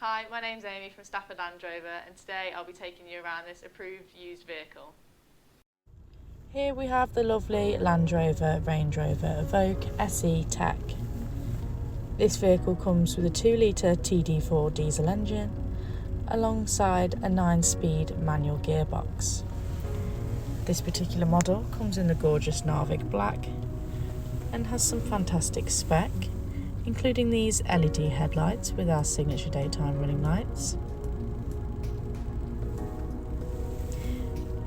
Hi, my name's Amy from Stafford Land Rover, and today I'll be taking you around this approved used vehicle. Here we have the lovely Land Rover Range Rover Evoque SE Tech. This vehicle comes with a 2-litre TD4 diesel engine alongside a 9-speed manual gearbox. This particular model comes in the gorgeous Narvik black and has some fantastic spec, including these LED headlights with our signature daytime running lights,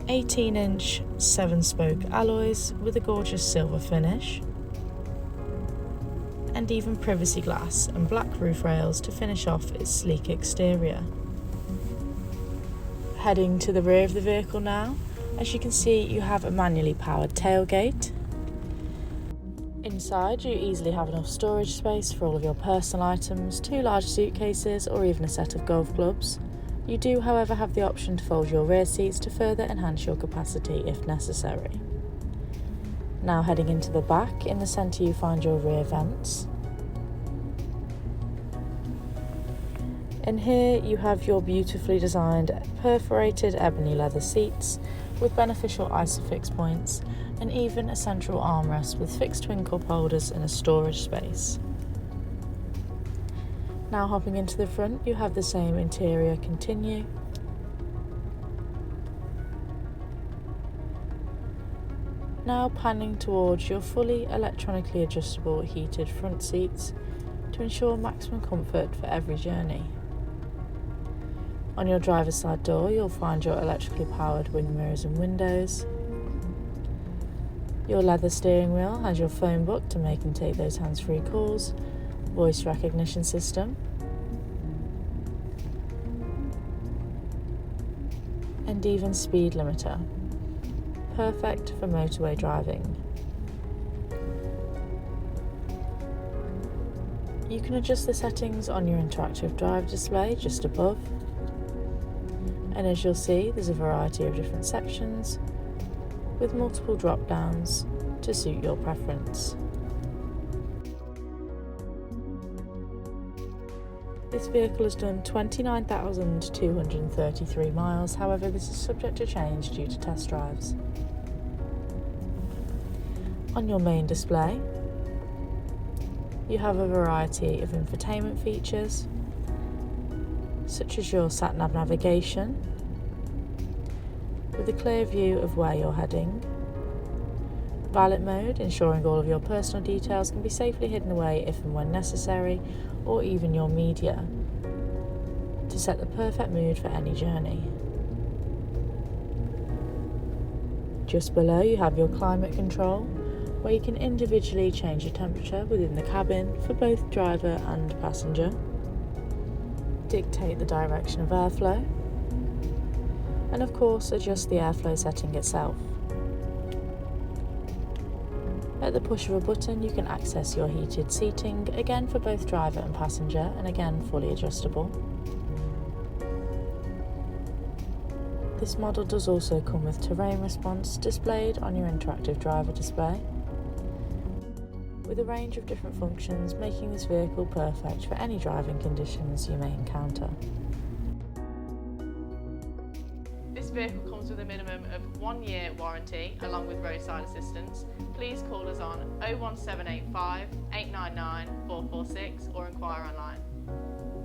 18-inch 7-spoke alloys with a gorgeous silver finish, and even privacy glass and black roof rails to finish off its sleek exterior. Heading to the rear of the vehicle now, as you can see you have a manually powered tailgate. Inside you easily have enough storage space for all of your personal items, 2 large suitcases or even a set of golf clubs. You do however have the option to fold your rear seats to further enhance your capacity if necessary. Now heading into the back, in the centre you find your rear vents. And here you have your beautifully designed perforated ebony leather seats with beneficial isofix points and even a central armrest with fixed twin cup holders and a storage space. Now hopping into the front, you have the same interior continue. Now panning towards your fully electronically adjustable heated front seats to ensure maximum comfort for every journey. On your driver's side door, you'll find your electrically powered wing mirrors and windows. Your leather steering wheel has your phone book to make and take those hands-free calls, voice recognition system, and even speed limiter. Perfect for motorway driving. You can adjust the settings on your interactive drive display just above. And as you'll see, there's a variety of different sections with multiple drop downs to suit your preference. This vehicle has done 29,233 miles, however this is subject to change due to test drives. On your main display, you have a variety of infotainment features, such as your sat-nav navigation, with a clear view of where you're heading, valet mode, ensuring all of your personal details can be safely hidden away if and when necessary, or even your media, to set the perfect mood for any journey. Just below you have your climate control, where you can individually change the temperature within the cabin for both driver and passenger, dictate the direction of airflow, and of course adjust the airflow setting itself. At the push of a button you can access your heated seating, again for both driver and passenger, and again fully adjustable. This model does also come with terrain response displayed on your interactive driver display, with a range of different functions making this vehicle perfect for any driving conditions you may encounter. This vehicle comes with a minimum of 1-year warranty along with roadside assistance. Please call us on 01785 899 446 or inquire online.